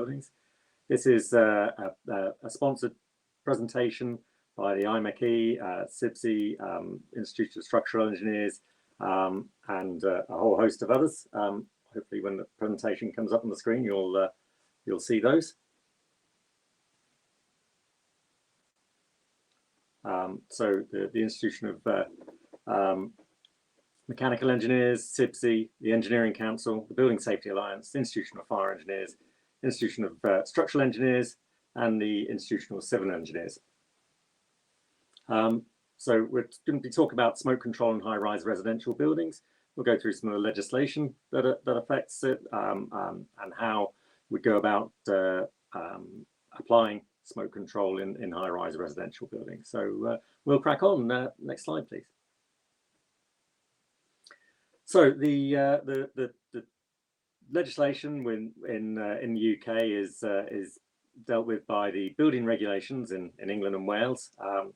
buildings. This is a sponsored presentation by the IMechE, CIBSE, Institute of Structural Engineers, and a whole host of others. Hopefully when the presentation comes up on the screen, you'll see those. So the Institution of Mechanical Engineers, CIBSE, the Engineering Council, the Building Safety Alliance, the Institution of Fire Engineers, Institution of Structural Engineers, and the Institution of Civil Engineers. So we're going to be talking about smoke control in high-rise residential buildings. We'll go through some of the legislation that affects it, and how we go about applying smoke control in high-rise residential buildings. So we'll crack on. Next slide, please. So the legislation in the UK is dealt with by the building regulations in England and Wales, the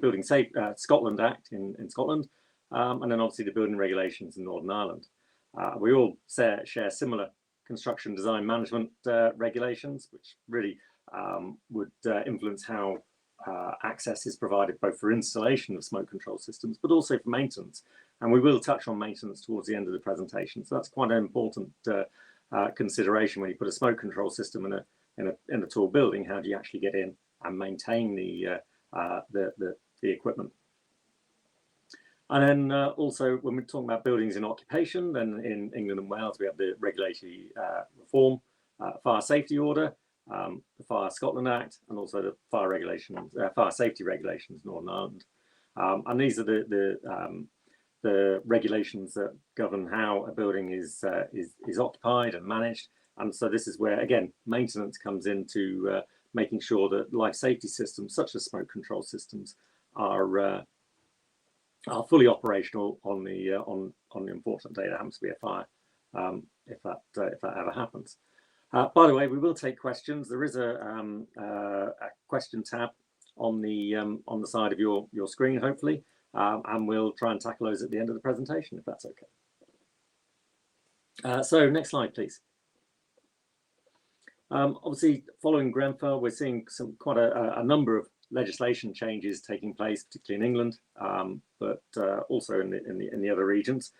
Building Scotland Act in Scotland, and then obviously the building regulations in Northern Ireland. We all share similar construction design management regulations, which really would influence how access is provided both for installation of smoke control systems, but also for maintenance. And we will touch on maintenance towards the end of the presentation. So that's quite an important consideration when you put a smoke control system in a tall building. How do you actually get in and maintain the equipment? And then also when we're talking about buildings in occupation, then in England and Wales we have the regulatory reform, fire safety order, the Fire Scotland Act, and also the fire regulations, fire safety regulations in Northern Ireland. And these are the regulations that govern how a building is occupied and managed. And so this is where, again, maintenance comes into making sure that life safety systems, such as smoke control systems, are fully operational on the unfortunate day there happens to be a fire, if that ever happens. By the way, we will take questions. There is a question tab on the side of your screen, hopefully, and we'll try and tackle those at the end of the presentation, if that's okay. So next slide, please. Obviously, following Grenfell, we're seeing quite a number of legislation changes taking place, particularly in England, but also in the other regions.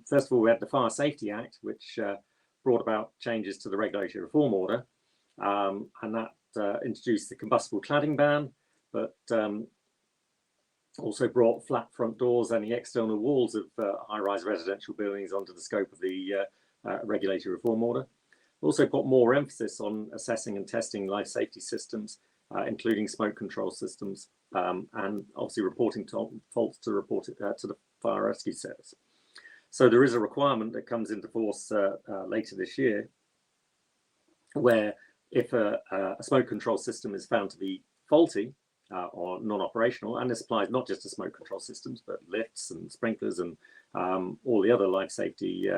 First of all, we had the Fire Safety Act, which brought about changes to the Regulatory Reform Order, and that introduced the combustible cladding ban, but also brought flat front doors and the external walls of high-rise residential buildings onto the scope of the Regulatory Reform Order. Also put more emphasis on assessing and testing life safety systems, including smoke control systems, and obviously reporting faults to the Fire Rescue Service. So there is a requirement that comes into force later this year, where if a smoke control system is found to be faulty or non-operational, and this applies not just to smoke control systems, but lifts and sprinklers and all the other life safety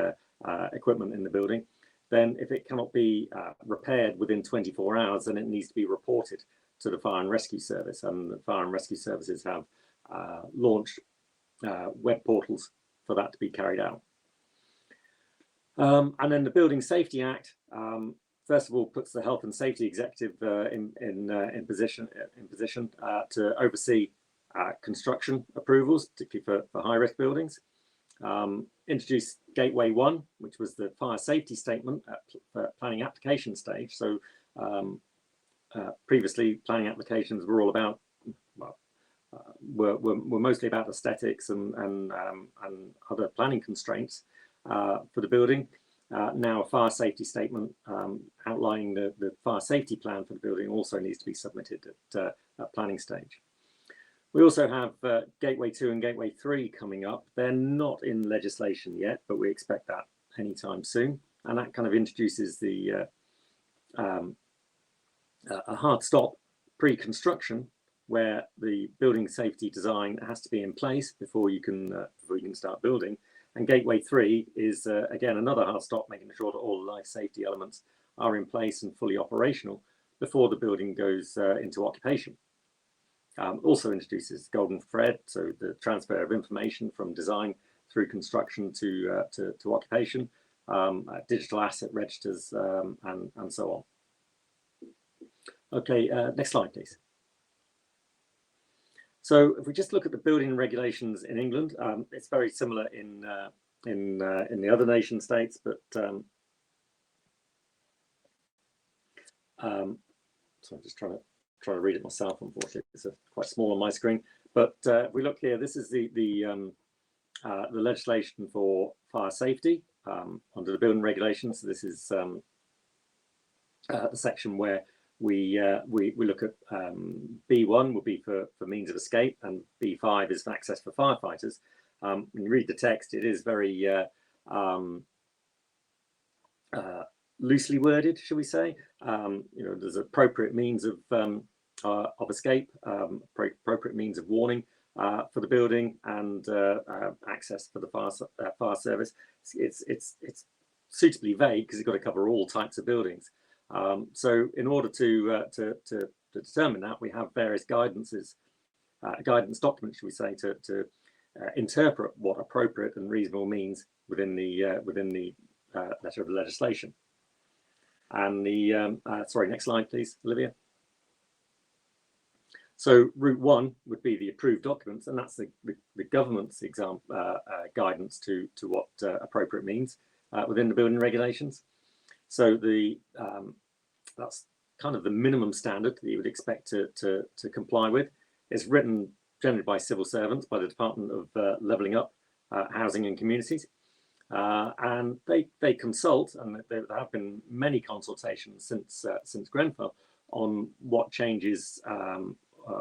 equipment in the building, then if it cannot be repaired within 24 hours, then it needs to be reported to the Fire and Rescue Service. And the Fire and Rescue Services have launched web portals for that to be carried out. And then the Building Safety Act, first of all, puts the Health and Safety Executive in position to oversee construction approvals, particularly for high-risk buildings. Introduced Gateway 1, which was the fire safety statement at planning application stage. So previously, planning applications were all about, well, were mostly about aesthetics and other planning constraints for the building. Now a fire safety statement outlining the fire safety plan for the building also needs to be submitted at planning stage. We also have Gateway 2 and Gateway 3 coming up. They're not in legislation yet, but we expect that anytime soon. And that kind of introduces the a hard stop pre-construction, where the building safety design has to be in place before you can start building. And Gateway 3 is again another hard stop, making sure that all the life safety elements are in place and fully operational before the building goes into occupation. Also introduces golden thread, so the transfer of information from design through construction to occupation, digital asset registers, and so on. Okay, next slide, please. So if we just look at the building regulations in England, it's very similar in the other nation states, but so I'm just trying to read it myself. Unfortunately, it's quite small on my screen. But if we look here, this is the legislation for fire safety under the building regulations. So this is the section where we look at B1 would be for means of escape, and B5 is for access for firefighters. When you read the text, it is very loosely worded, shall we say? There's appropriate means of escape, appropriate means of warning for the building, and access for the fire service. It's suitably vague because it's got to cover all types of buildings. So in order to determine that, we have various guidance documents, should we say, to interpret what appropriate and reasonable means within the letter of the legislation. And the sorry, next slide, please, Olivia. So Route 1 would be the approved documents, and that's the government's guidance to what appropriate means within the building regulations. So that's kind of the minimum standard that you would expect to comply with. It's written generally by civil servants, by the Department of Levelling Up, Housing and Communities. And they consult, and there have been many consultations since Grenfell on what changes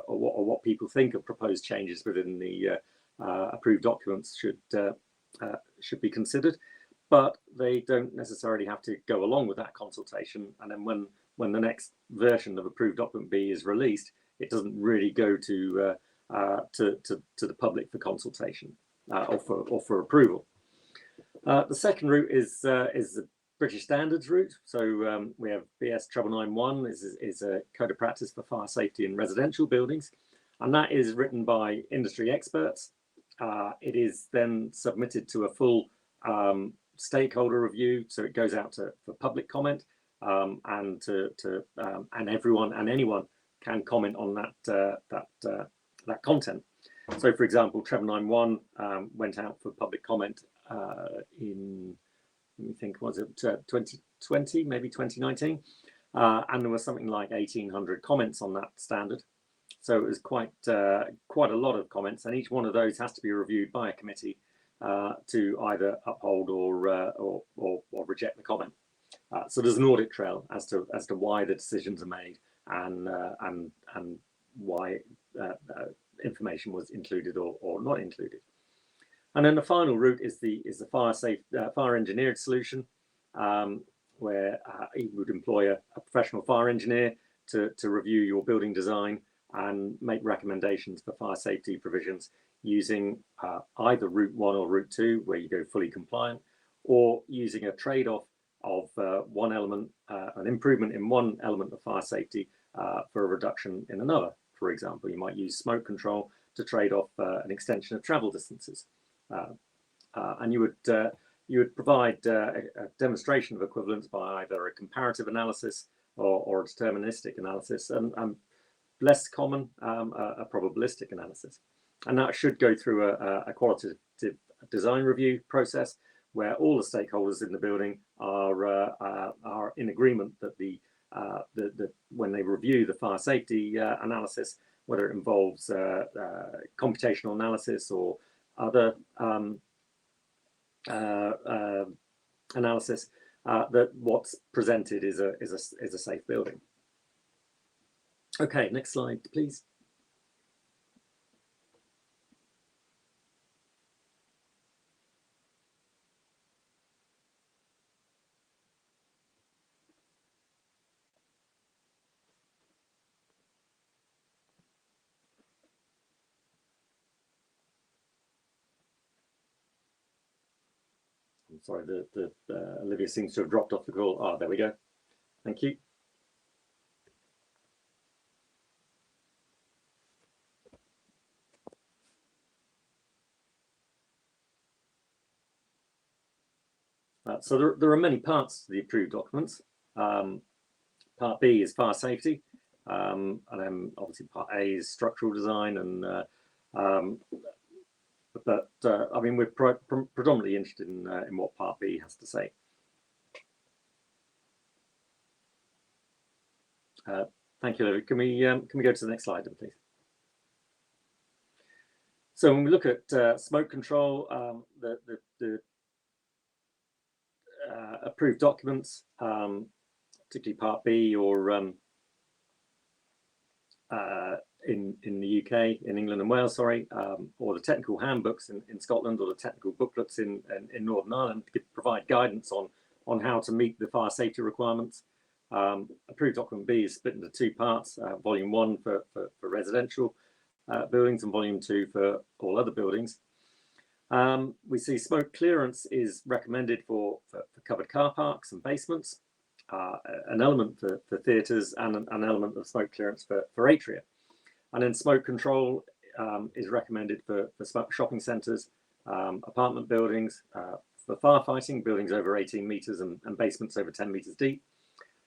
or what people think of proposed changes within the approved documents should be considered. But they don't necessarily have to go along with that consultation. And then when the next version of approved document B is released, it doesn't really go to the public for consultation or for approval. The second route is the British Standards route. So we have BS 9991 is a code of practice for fire safety in residential buildings, and that is written by industry experts. It is then submitted to a full stakeholder review, so it goes out for public comment, and and anyone can comment on that content. So, for example, 9991 went out for public comment in, let me think, was it 2020, maybe 2019, and there was something like 1,800 comments on that standard. So it was quite a lot of comments, and each one of those has to be reviewed by a committee to either uphold or reject the comment. So there's an audit trail as to why the decisions are made and why information was included or not included. And then the final route is the fire engineered solution, where you would employ a professional fire engineer to review your building design and make recommendations for fire safety provisions using either Route 1 or Route 2, where you go fully compliant, or using a trade-off of one element, an improvement in one element of fire safety for a reduction in another. For example, you might use smoke control to trade off an extension of travel distances. And you would provide a demonstration of equivalence by either a comparative analysis or a deterministic analysis, and less common, a probabilistic analysis. And that should go through a qualitative design review process where all the stakeholders in the building are in agreement that when they review the fire safety analysis, whether it involves computational analysis or other analysis, that what's presented is a safe building. Okay, next slide, please. I'm sorry, Olivia seems to have dropped off the call. Ah, there we go. Thank you. So there are many parts to the approved documents. Part B is fire safety, and then obviously Part A is structural design. And I mean, we're predominantly interested in what Part B has to say. Thank you, Olivia. Can we go to the next slide, then, please? So when we look at smoke control, the approved documents, particularly Part B, or in the UK, in England and Wales, sorry, or the technical handbooks in Scotland, or the technical booklets in Northern Ireland, provide guidance on how to meet the fire safety requirements. Approved document B is split into two parts: Volume 1 for residential buildings and Volume 2 for all other buildings. We see smoke clearance is recommended for covered car parks and basements, an element for theatres, and an element of smoke clearance for atria. And then smoke control is recommended for shopping centres, apartment buildings, for firefighting, buildings over 18 metres and basements over 10 metres deep,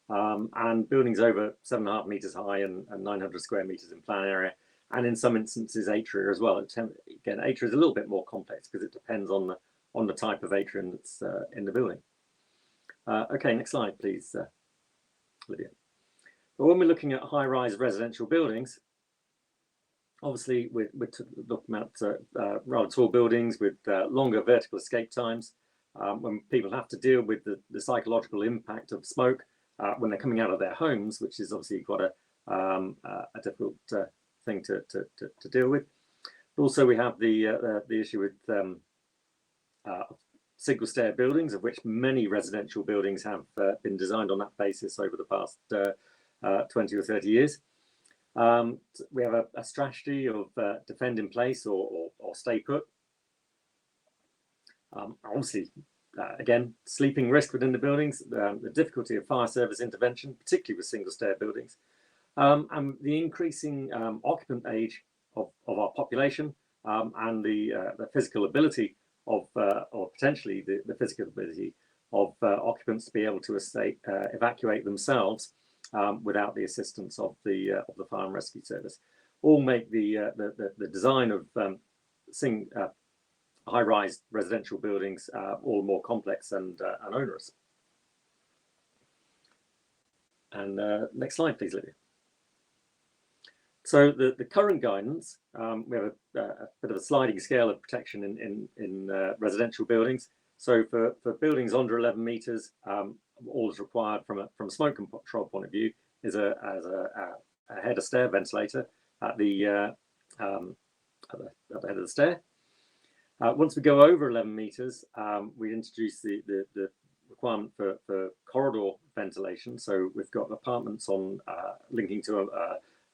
and buildings over 7.5 metres high and 900 square metres in plan area. And in some instances, atria as well. Again, atria is a little bit more complex because it depends on the type of atrium that's in the building. Okay, next slide, please, Lydia. But when we're looking at high-rise residential buildings, obviously we're looking at rather tall buildings with longer vertical escape times, when people have to deal with the psychological impact of smoke when they're coming out of their homes, which is obviously quite a difficult thing to deal with. But also we have the issue with single stair buildings, of which many residential buildings have been designed on that basis over the past 20 or 30 years. We have a strategy of defend in place or stay put. Obviously, again, sleeping risk within the buildings, the difficulty of fire service intervention, particularly with single stair buildings, and the increasing occupant age of our population, and the physical ability of, or potentially the physical ability of occupants to be able to evacuate themselves without the assistance of the fire and rescue service, all make the design of high-rise residential buildings all more complex and onerous. And next slide, please, Lydia. So the current guidance, we have a bit of a sliding scale of protection in residential buildings. So for buildings under 11 metres, all that's required from a smoke control point of view is a head of stair ventilator at the head of the stair. Once we go over 11 metres, we introduce the requirement for corridor ventilation. So we've got apartments linking to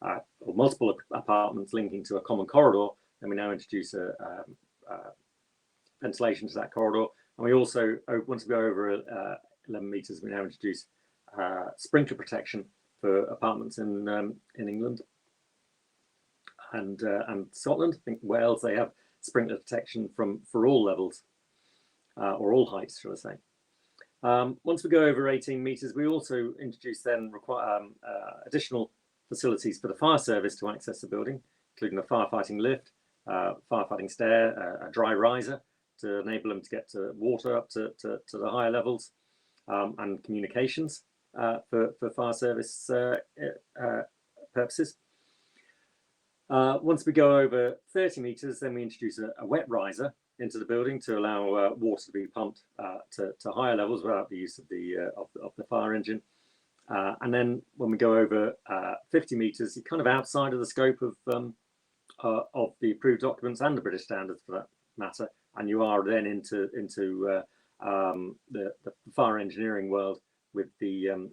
or multiple apartments linking to a common corridor, and we now introduce a ventilation to that corridor. And we also, once we go over 11 metres, we now introduce sprinkler protection for apartments in England and Scotland. I think Wales, they have sprinkler protection for all levels, or all heights, shall I say. Once we go over 18 metres, we also introduce then additional facilities for the fire service to access the building, including a firefighting lift, firefighting stair, a dry riser to enable them to get to water up to the higher levels, and communications for fire service purposes. Once we go over 30 metres, then we introduce a wet riser into the building to allow water to be pumped to higher levels without the use of the fire engine. And then when we go over 50 metres, you're kind of outside of the scope of the approved documents and the British standards for that matter, and you are then into the fire engineering world with the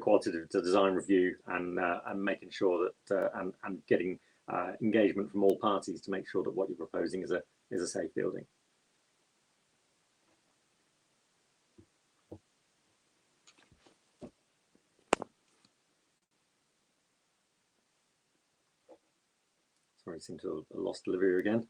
qualitative design review and making sure that and getting engagement from all parties to make sure that what you're proposing is a safe building. Sorry, I seem to have lost Olivia again.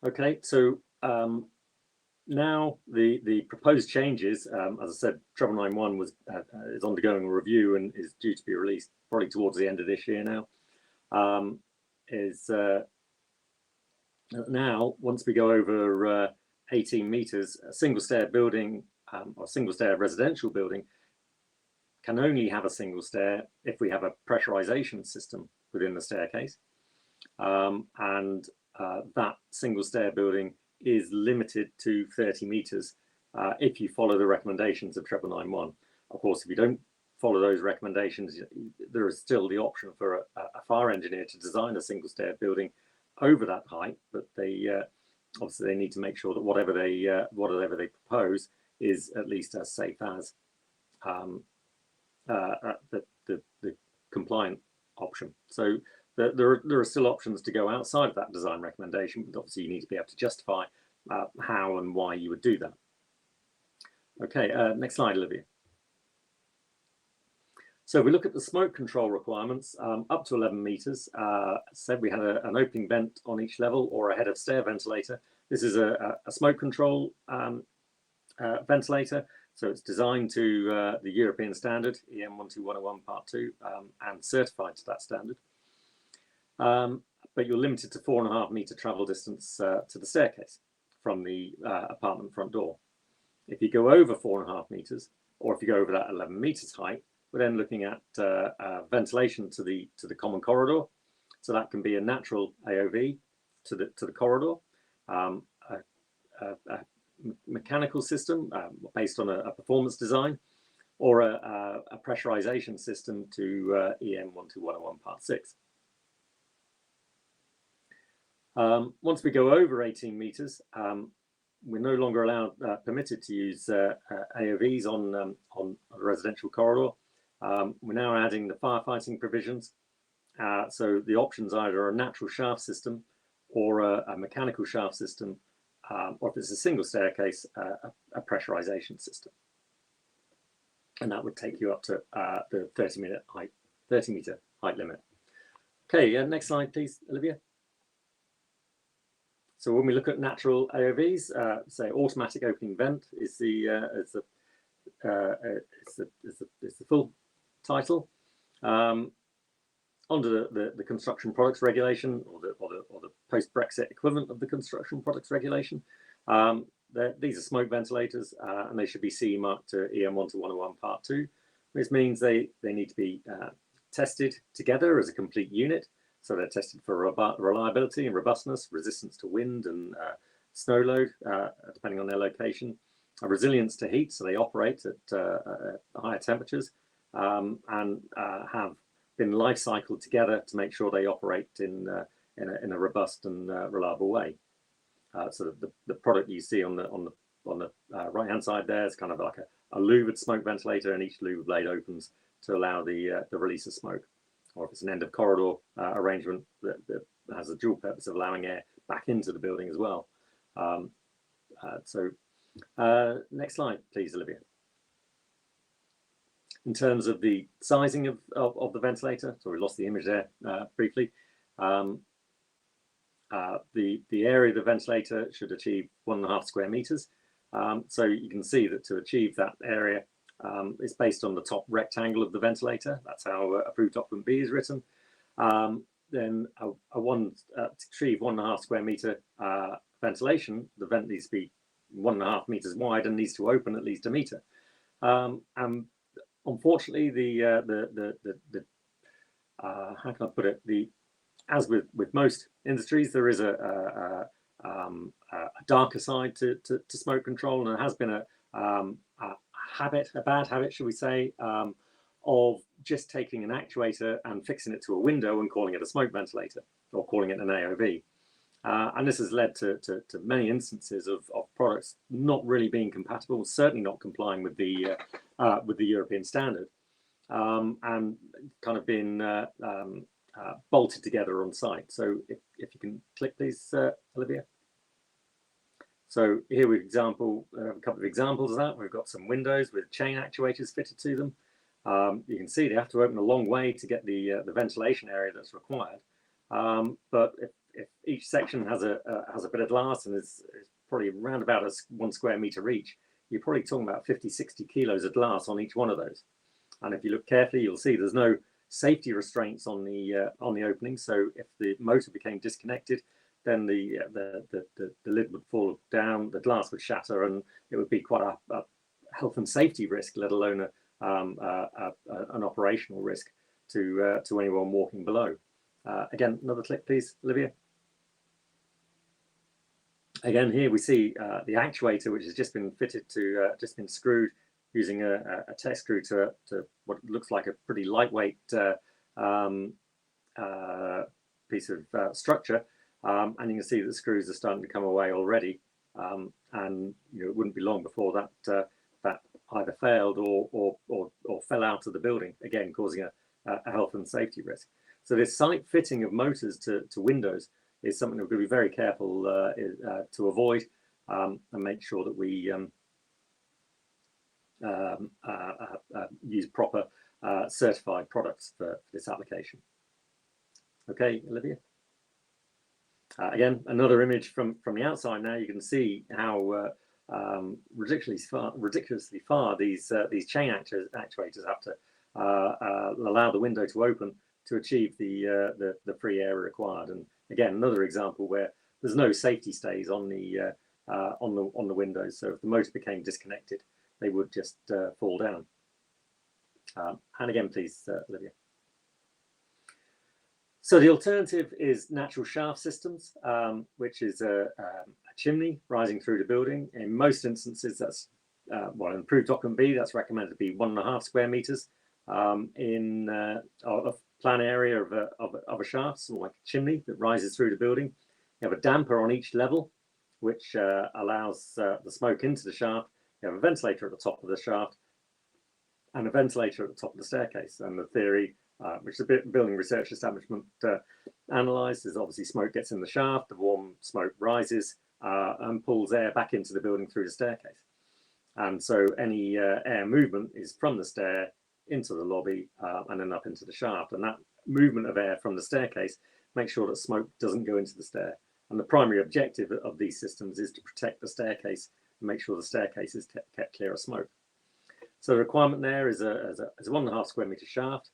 Okay, so now the proposed changes, as I said, 991 was is undergoing a review and is due to be released probably towards the end of this year now. Now, once we go over 18 meters, a single stair building or single stair residential building can only have a single stair if we have a pressurization system within the staircase. And that single stair building is limited to 30 meters if you follow the recommendations of 991. Of course, if you don't follow those recommendations, there is still the option for a fire engineer to design a single stair building over that height, but they obviously they need to make sure that whatever they propose is at least as safe as the compliant option. So there are still options to go outside of that design recommendation, but obviously you need to be able to justify how and why you would do that. Okay, next slide, Olivia. So if we look at the smoke control requirements, up to 11 meters, said we had an opening vent on each level or a head of stair ventilator. This is a smoke control ventilator. So it's designed to the European standard, EN 12101 Part 2, and certified to that standard. But you're limited to 4.5 meter travel distance to the staircase from the apartment front door. If you go over 4.5 meters, or if you go over that 11 meters height, we're then looking at ventilation to the common corridor. So that can be a natural AOV to the corridor, a mechanical system based on a performance design, or a pressurization system to EN 12101 Part 6. Once we go over 18 meters, we're no longer permitted to use AOVs on a residential corridor. We're now adding the firefighting provisions. So the options are either a natural shaft system or a mechanical shaft system, or if it's a single staircase, a pressurization system. And that would take you up to the 30 meter height limit. Okay, next slide, please, Olivia. So when we look at natural AOVs, say automatic opening vent is the full title. Under the construction products regulation, or the post-Brexit equivalent of the construction products regulation, these are smoke ventilators, and they should be CE marked to EN 12101 Part 2, which means they need to be tested together as a complete unit. So they're tested for reliability and robustness, resistance to wind and snow load, depending on their location, resilience to heat, so they operate at higher temperatures, and have been life cycled together to make sure they operate in a robust and reliable way. So the product you see on the right hand side there is kind of like a louvered smoke ventilator, and each louver blade opens to allow the release of smoke. Or if it's an end of corridor arrangement that has the dual purpose of allowing air back into the building as well. Next slide, please, Olivia. In terms of the sizing of the ventilator, so we lost the image there briefly. The area of the ventilator should achieve 1.5 square meters. So you can see that to achieve that area, it's based on the top rectangle of the ventilator. That's how approved document B is written. Then to achieve 1.5 square meter ventilation, the vent needs to be 1.5 meters wide and needs to open at least 1 meter. And unfortunately, how can I put it? As with most industries, there is a darker side to smoke control, and there has been a bad habit, should we say, of just taking an actuator and fixing it to a window and calling it a smoke ventilator or calling it an AOV. And this has led to many instances of products not really being compatible, certainly not complying with the European standard, and kind of being bolted together on site. So if you can click, please, Olivia. So here we have a couple of examples of that. We've got some windows with chain actuators fitted to them. You can see they have to open a long way to get the ventilation area that's required. But if if each section has a bit of glass and is probably around about 1 square meter each, you're probably talking about 50-60 kilos of glass on each one of those. And if you look carefully, you'll see there's no safety restraints on the opening. So if the motor became disconnected, then the lid would fall down, the glass would shatter, and it would be quite a health and safety risk, let alone an operational risk to anyone walking below. Again, another click, please, Olivia. Again, here we see the actuator, which has just been fitted to, just been screwed using a test screw to what looks like a pretty lightweight piece of structure. And you can see the screws are starting to come away already. And it wouldn't be long before that either failed or fell out of the building, again causing a health and safety risk. So this site fitting of motors to windows is something that we're going to be very careful to avoid and make sure that we use proper certified products for this application. Okay, Olivia. Again, another image from the outside. Now you can see how ridiculously far these chain actuators have to allow the window to open to achieve the free area required. And again, another example where there's no safety stays on the windows. So if the motor became disconnected, they would just fall down. And again, please, Olivia. So the alternative is natural shaft systems, which is a chimney rising through the building. In most instances, that's well, improved document B, that's recommended to be 1.5 square meters in a plan area of a shaft, sort of like a chimney that rises through the building. You have a damper on each level, which allows the smoke into the shaft. You have a ventilator at the top of the shaft and a ventilator at the top of the staircase. And the theory, which the building research establishment analysed, is obviously smoke gets in the shaft, the warm smoke rises and pulls air back into the building through the staircase. And so any air movement is from the stair into the lobby and then up into the shaft. And that movement of air from the staircase makes sure that smoke doesn't go into the stair. And the primary objective of these systems is to protect the staircase and make sure the staircase is kept clear of smoke. So the requirement there is a 1.5 square meter shaft,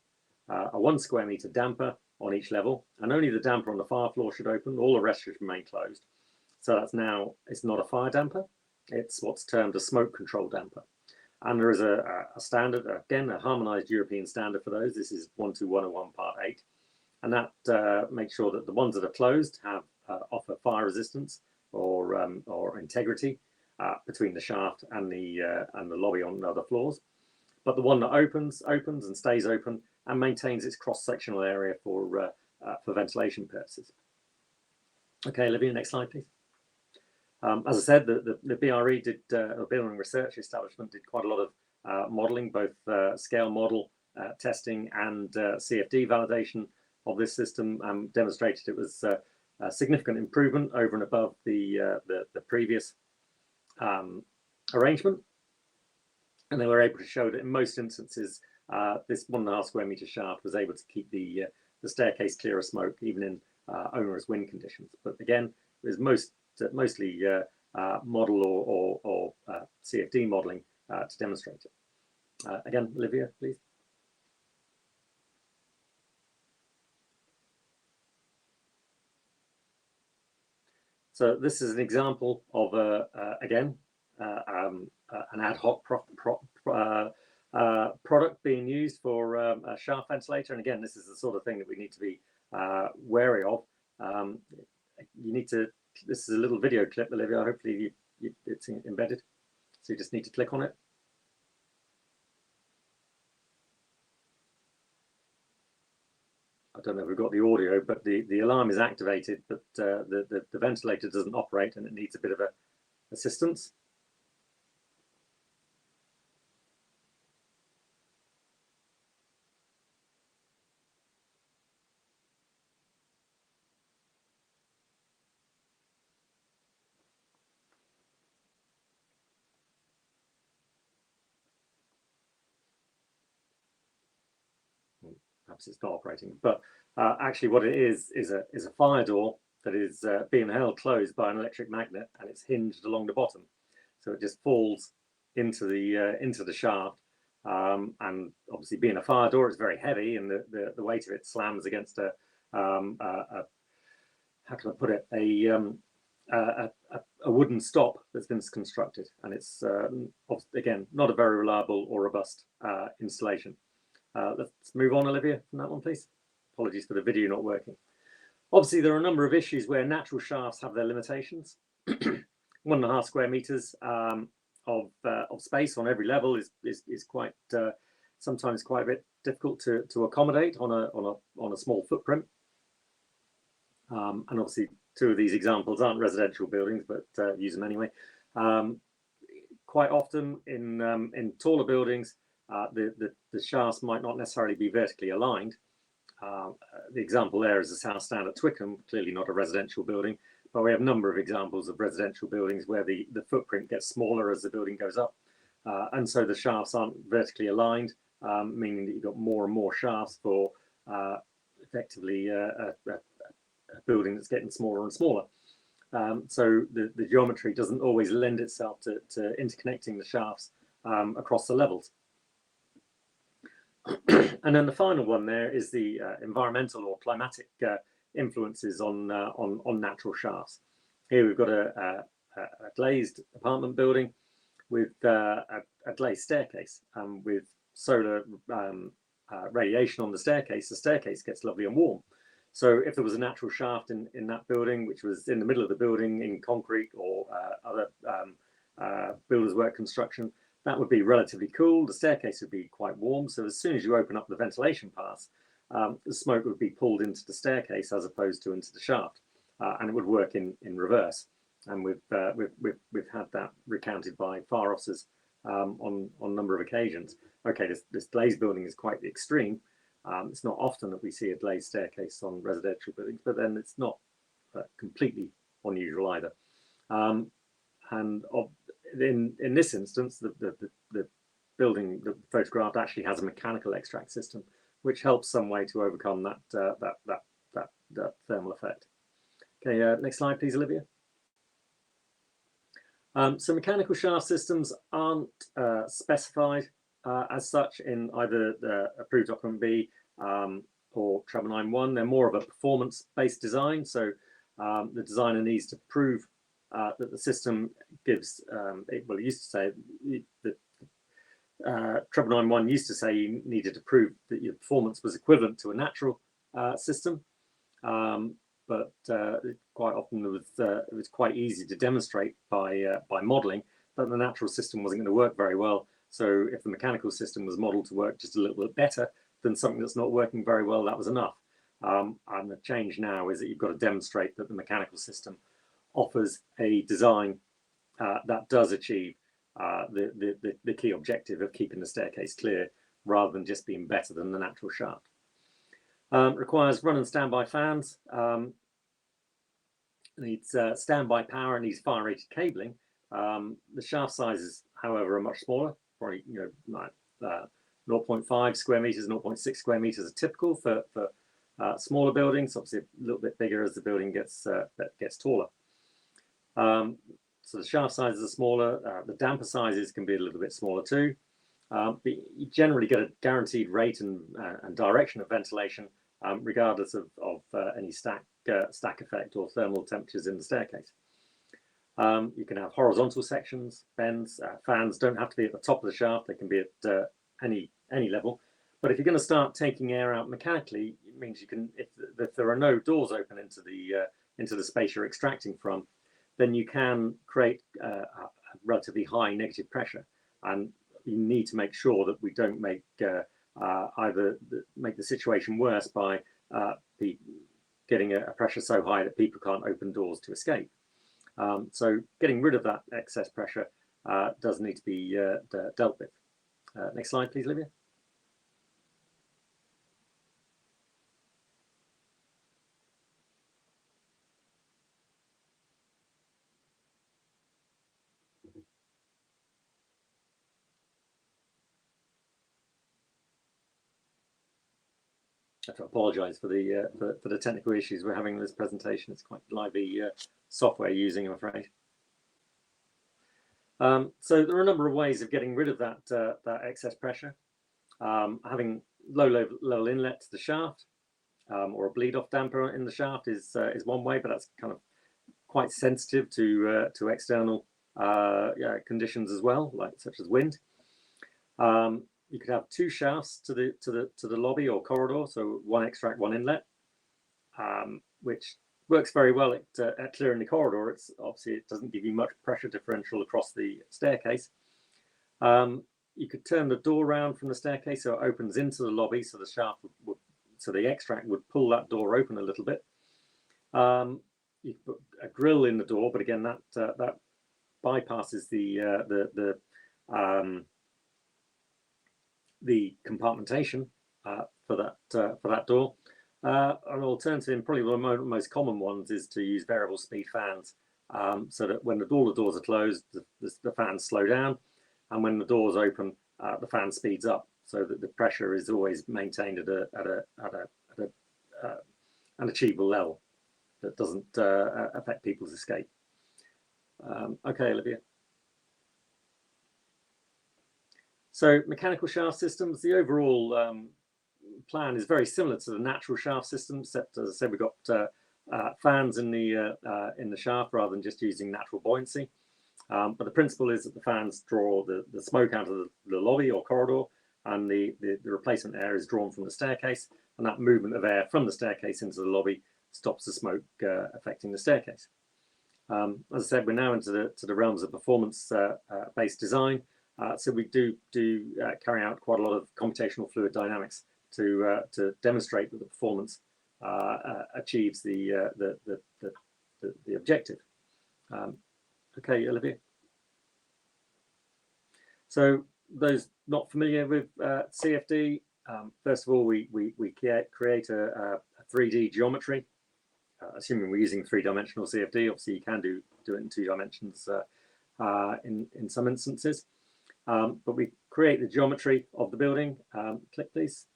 a 1 square meter damper on each level, and only the damper on the fire floor should open. All the rest should remain closed. So that's now, it's not a fire damper, it's what's termed a smoke control damper. And there is a standard, again, a harmonized European standard for those. This is 12101 Part 8. And that makes sure that the ones that are closed have offer fire resistance or integrity between the shaft and the lobby on the other floors. But the one that opens and stays open and maintains its cross-sectional area for ventilation purposes. Okay, Olivia, next slide, please. As I said, the BRE did, the Building Research Establishment did quite a lot of modelling, both scale model testing and CFD validation of this system, and demonstrated it was a significant improvement over and above the previous arrangement. And they were able to show that in most instances, this 1.5 square meter shaft was able to keep the staircase clear of smoke, even in onerous wind conditions. But again, there's mostly model or CFD modeling to demonstrate it. Again, Olivia, please. So this is an example of again an ad hoc product being used for a shaft ventilator. And again, this is the sort of thing that we need to be wary of. You need to. This is a little video clip, Olivia. Hopefully it's embedded. So you just need to click on it. I don't know if we've got the audio, but the alarm is activated, but the ventilator doesn't operate and it needs a bit of assistance. Perhaps it's not operating, but actually what it is a fire door that is being held closed by an electric magnet, and it's hinged along the bottom, so it just falls into the shaft. And obviously, being a fire door, it's very heavy, and the weight of it slams against a how can I put it, a wooden stop that's been constructed, and it's again not a very reliable or robust installation. Let's move on, Olivia, from that one, please. Apologies for the video not working. Obviously, there are a number of issues where natural shafts have their limitations. 1.5 square meters of space on every level is quite sometimes quite a bit difficult to accommodate on a small footprint. And obviously, 2 of these examples aren't residential buildings, but use them anyway. Quite often in taller buildings, the shafts might not necessarily be vertically aligned. The example there is the South Stand at Twickenham, clearly not a residential building, but we have a number of examples of residential buildings where the footprint gets smaller as the building goes up. And so the shafts aren't vertically aligned, meaning that you've got more and more shafts for effectively a building that's getting smaller and smaller. So the geometry doesn't always lend itself to interconnecting the shafts across the levels. And then the final one there is the environmental or climatic influences on natural shafts. Here we've got a glazed apartment building with a glazed staircase, with solar radiation on the staircase gets lovely and warm. So if there was a natural shaft in that building, which was in the middle of the building in concrete or other builders' work construction, that would be relatively cool. The staircase would be quite warm. So as soon as you open up the ventilation paths, the smoke would be pulled into the staircase as opposed to into the shaft, and it would work in reverse. And we've had that recounted by fire officers on a number of occasions. Okay, this glazed building is quite the extreme. It's not often that we see a glazed staircase on residential buildings, but then it's not completely unusual either. And in this instance, the building, the photograph actually has a mechanical extract system, which helps some way to overcome that thermal effect. Okay, next slide, please, Olivia. So mechanical shaft systems aren't specified as such in either the approved document B or 991. They're more of a performance-based design. So the designer needs to prove that the system gives, it used to say, that 991 used to say you needed to prove that your performance was equivalent to a natural system. But quite often it was quite easy to demonstrate by modeling that the natural system wasn't going to work very well. So if the mechanical system was modeled to work just a little bit better than something that's not working very well, that was enough. And the change now is that you've got to demonstrate that the mechanical system offers a design that does achieve the key objective of keeping the staircase clear rather than just being better than the natural shaft. Requires run and standby fans, needs standby power, and needs fire rated cabling. The shaft sizes, however, are much smaller, probably 0.5 square meters, 0.6 square meters are typical for smaller buildings. Obviously, a little bit bigger as the building gets taller. So the shaft sizes are smaller. The damper sizes can be a little bit smaller too. But you generally get a guaranteed rate and direction of ventilation, regardless of any stack effect or thermal temperatures in the staircase. You can have horizontal sections, bends. Fans don't have to be at the top of the shaft; they can be at any level. But if you're going to start taking air out mechanically, it means you can, if there are no doors open into the space you're extracting from, then you can create a relatively high negative pressure, and you need to make sure that we don't make either make the situation worse by getting a pressure so high that people can't open doors to escape. So getting rid of that excess pressure does need to be dealt with. Next slide, please, Olivia. have to apologise for the technical issues we're having in this presentation. It's quite lively software using, I'm afraid. So there are a number of ways of getting rid of that excess pressure. Having low level inlet to the shaft, or a bleed off damper in the shaft is one way, but that's kind of quite sensitive to external conditions as well, like such as wind. You could have two shafts to the lobby or corridor, so one extract, one inlet, which works very well at clearing the corridor. It's obviously, it doesn't give you much pressure differential across the staircase. You could turn the door around from the staircase so it opens into the lobby, so the shaft so the extract would pull that door open a little bit. You could put a grill in the door, but again, that bypasses the compartmentation for that door. An alternative, and probably one of the most common ones, is to use variable speed fans, so that when all the doors are closed, the fans slow down, and when the doors open, the fan speeds up, so that the pressure is always maintained at an achievable level that doesn't affect people's escape. Okay, Olivia. So mechanical shaft systems, the overall plan is very similar to the natural shaft system, except, as I said, we've got fans in the shaft rather than just using natural buoyancy. But the principle is that the fans draw the smoke out of the lobby or corridor, and the replacement air is drawn from the staircase, and that movement of air from the staircase into the lobby stops the smoke affecting the staircase. As I said, we're now into the realms of performance-based design. So we do carry out quite a lot of computational fluid dynamics to demonstrate that the performance achieves the objective. Okay, Olivia. So those not familiar with CFD, first of all, we create a 3D geometry, assuming we're using 3-dimensional CFD. Obviously, you can do it in 2 dimensions in some instances. But we create the geometry of the building. Click, please.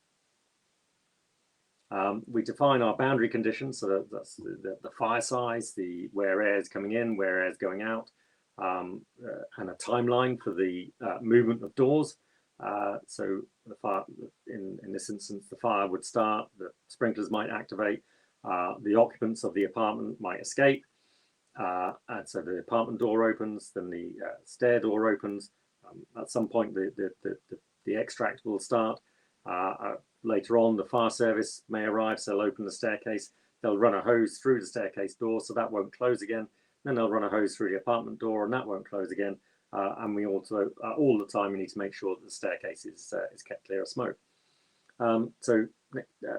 We define our boundary conditions, so that's the fire size, where air is coming in, where air is going out, and a timeline for the movement of doors. So the fire, in this instance, the fire would start, the sprinklers might activate, the occupants of the apartment might escape, and so the apartment door opens, then the stair door opens. At some point, the extract will start. Later on, the fire service may arrive, so they'll open the staircase. They'll run a hose through the staircase door, so that won't close again. Then they'll run a hose through the apartment door, and that won't close again. And we also, all the time, we need to make sure that the staircase is kept clear of smoke. So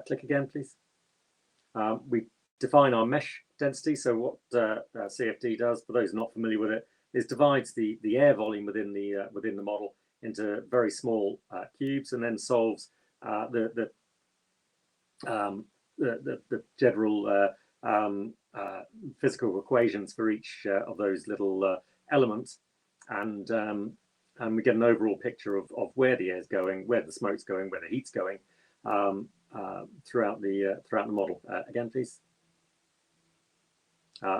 click again, please. We define our mesh density. So what CFD does, for those not familiar with it, is divides the air volume within the model into very small cubes, and then solves the general physical equations for each of those little elements, and we get an overall picture of where the air is going, where the smoke's going, where the heat's going throughout the model. Again, please.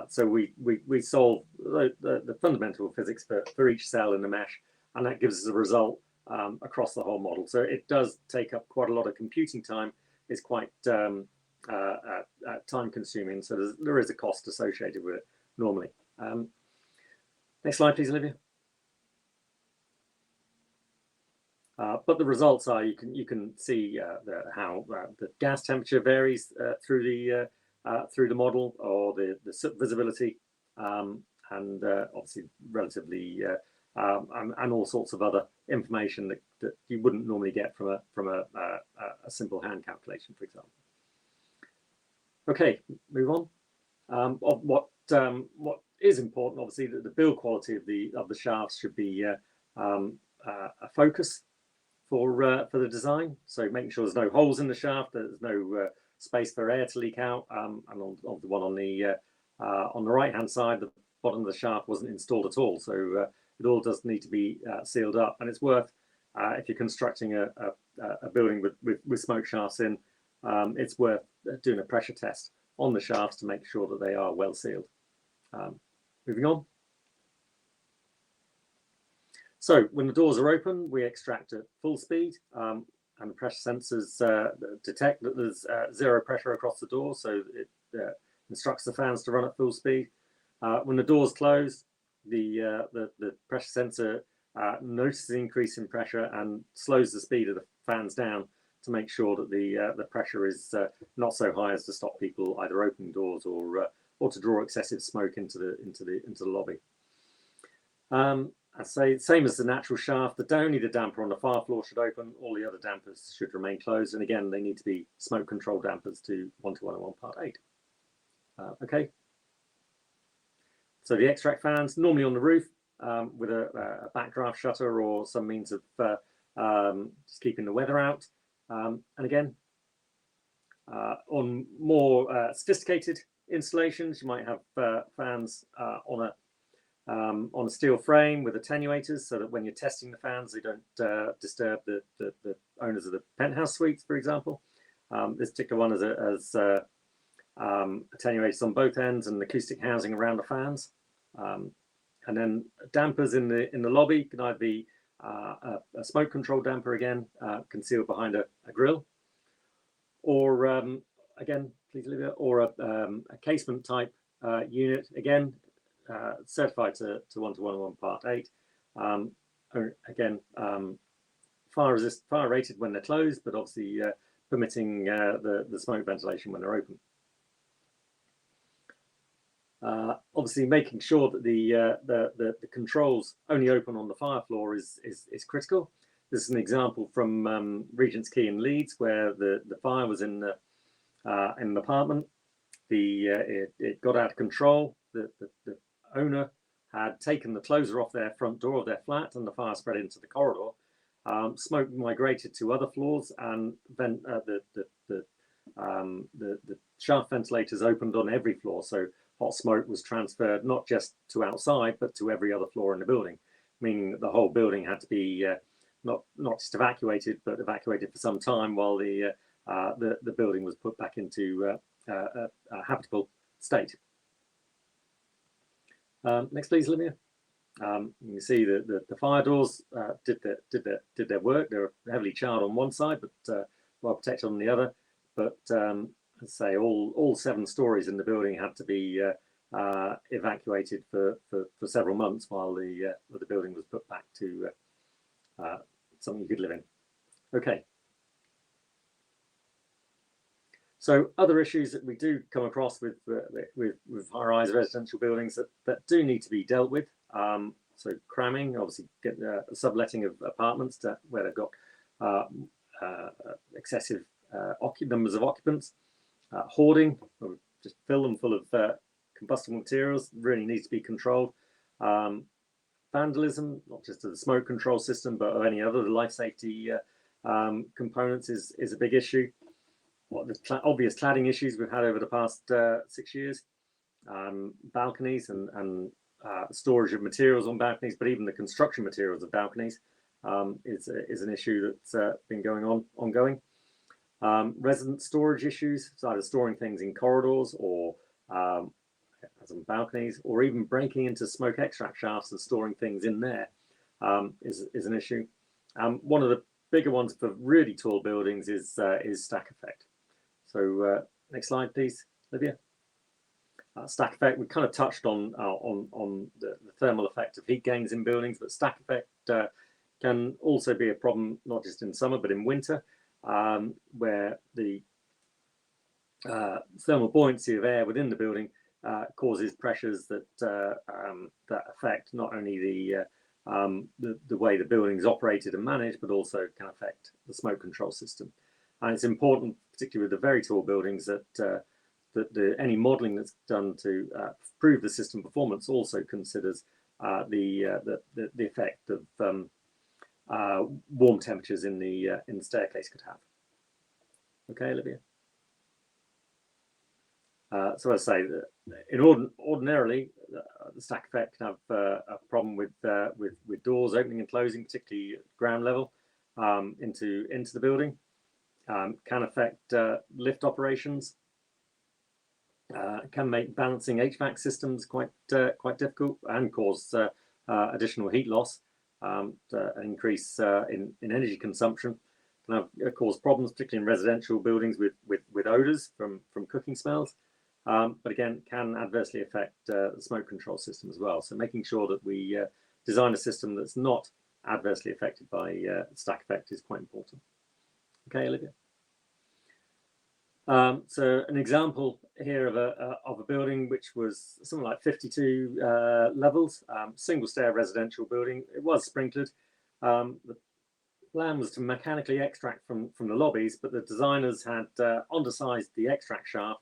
So we solve the fundamental physics for each cell in the mesh, and that gives us a result across the whole model. So it does take up quite a lot of computing time. It's quite time consuming, so there is a cost associated with it normally. Next slide, please, Olivia. But the results are, you can see how the gas temperature varies through the model, or the visibility, and obviously relatively, and all sorts of other information that you wouldn't normally get from a simple hand calculation, for example. Okay, move on. What is important, obviously, that the build quality of the shafts should be a focus for the design. So making sure there's no holes in the shaft, there's no space for air to leak out, and on the one on the right hand side, the bottom of the shaft wasn't installed at all, so it all does need to be sealed up. And it's worth, if you're constructing a building with smoke shafts in, it's worth doing a pressure test on the shafts to make sure that they are well sealed. Moving on. So when the doors are open, we extract at full speed, and the pressure sensors detect that there's zero pressure across the door, so it instructs the fans to run at full speed. When the doors close, the pressure sensor notices the increase in pressure and slows the speed of the fans down to make sure that the pressure is not so high as to stop people either opening doors or to draw excessive smoke into the lobby. I say same as the natural shaft. Only the damper on the fire floor should open. All the other dampers should remain closed. And again, they need to be smoke control dampers to 12101 Part 8. Okay. So the extract fans normally on the roof with a backdraft shutter or some means of just keeping the weather out. And again, on more sophisticated installations, you might have fans on a steel frame with attenuators, so that when you're testing the fans, they don't disturb the owners of the penthouse suites, for example. This particular one has attenuators on both ends and acoustic housing around the fans. And then dampers in the lobby can either be a smoke control damper, again, concealed behind a grill, or again, please Olivia, or a casement type unit, again, certified to 12101 Part 8. Again, fire rated when they're closed, but obviously permitting the smoke ventilation when they're open. Obviously, making sure that the controls only open on the fire floor is critical. This is an example from Regent's Quay in Leeds, where the fire was in an apartment. It got out of control. The owner had taken the closer off their front door of their flat, and the fire spread into the corridor. Smoke migrated to other floors, and then the shaft ventilators opened on every floor. So hot smoke was transferred not just to outside, but to every other floor in the building, meaning that the whole building had to be not just evacuated, but evacuated for some time while the building was put back into a habitable state. Next, please, Olivia. You can see the fire doors did their work. They were heavily charred on one side, but well protected on the other. But let's say all 7 stories in the building had to be evacuated for several months while the building was put back to something you could live in. Okay. So other issues that we do come across with high-rise residential buildings that do need to be dealt with. So cramming, obviously, get subletting of apartments where they've got excessive numbers of occupants. Hoarding, or just fill them full of combustible materials, really needs to be controlled. Vandalism, not just of the smoke control system, but of any other life safety components is a big issue. The obvious cladding issues we've had over the past 6 years, balconies and storage of materials on balconies, but even the construction materials of balconies is an issue that's been ongoing. Resident storage issues, so either storing things in corridors or as on balconies, or even breaking into smoke extract shafts and storing things in there is an issue. One of the bigger ones for really tall buildings is stack effect. So next slide, please, Olivia. Stack effect, we kind of touched on the thermal effect of heat gains in buildings, but stack effect can also be a problem, not just in summer, but in winter, where the thermal buoyancy of air within the building causes pressures that affect not only the way the building is operated and managed, but also can affect the smoke control system. And it's important, particularly with the very tall buildings, that any modelling that's done to prove the system performance also considers the effect of warm temperatures in the staircase could have. Okay, Olivia. So as I say, ordinarily the stack effect can have a problem with doors opening and closing, particularly at ground level into the building. can affect lift operations, can make balancing HVAC systems quite difficult and cause additional heat loss, an increase in energy consumption. Can have cause problems, particularly in residential buildings with odors from cooking smells. But again, can adversely affect the smoke control system as well. So making sure that we design a system that's not adversely affected by stack effect is quite important. Okay, Olivia. So an example here of a building which was something like 52 levels, single stair residential building. It was sprinklered. The plan was to mechanically extract from the lobbies, but the designers had undersized the extract shaft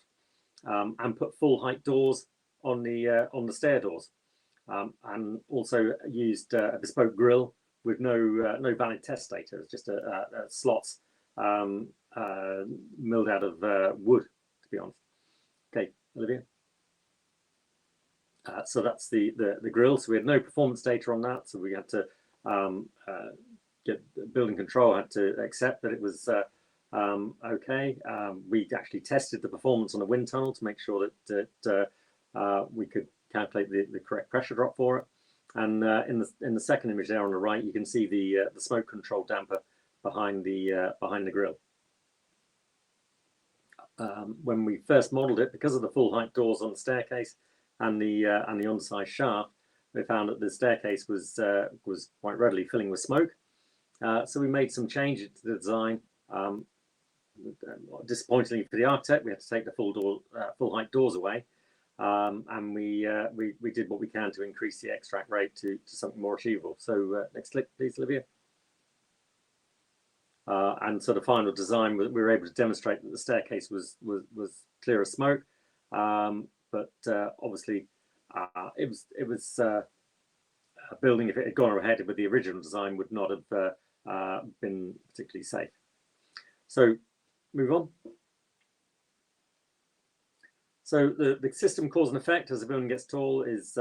and put full height doors on the stair doors, and also used a bespoke grill with no valid test data. It's just slots milled out of wood, to be honest. Okay, Olivia. So that's the grill. So we had no performance data on that. So we had to get building control had to accept that it was okay. We actually tested the performance on a wind tunnel to make sure that we could calculate the correct pressure drop for it. And in the second image there on the right, you can see the smoke control damper behind the grill. When we first modelled it, because of the full height doors on the staircase and the undersized shaft, we found that the staircase was quite readily filling with smoke. So we made some changes to the design. Disappointingly for the architect, we had to take the full height doors away, and we did what we can to increase the extract rate to something more achievable. So next click, please, Olivia. And so the final design, we were able to demonstrate that the staircase was clear of smoke, but obviously it was a building, if it had gone ahead with the original design, would not have been particularly safe. So move on. So the system cause and effect as the building gets tall is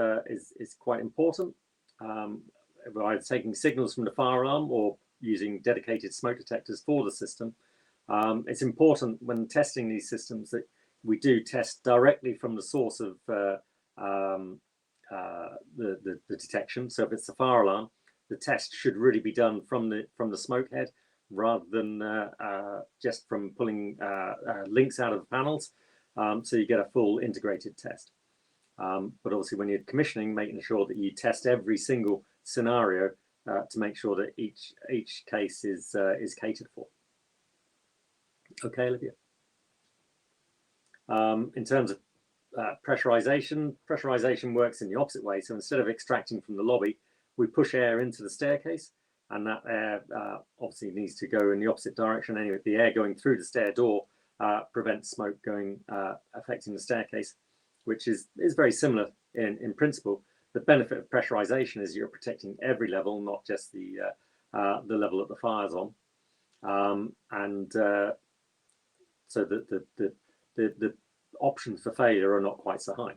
quite important. By taking signals from the fire alarm or using dedicated smoke detectors for the system. It's important when testing these systems that we do test directly from the source of the detection. So if it's a fire alarm, the test should really be done from the smoke head rather than just from pulling links out of the panels. So you get a full integrated test. But obviously when you're commissioning, making sure that you test every single scenario to make sure that each case is catered for. Okay, Olivia. In terms of pressurization works in the opposite way. So instead of extracting from the lobby, we push air into the staircase, and that air obviously needs to go in the opposite direction. Anyway, the air going through the stair door prevents smoke going affecting the staircase, which is very similar in principle. The benefit of pressurization is you're protecting every level, not just the level that the fire's on, and so the options for failure are not quite so high.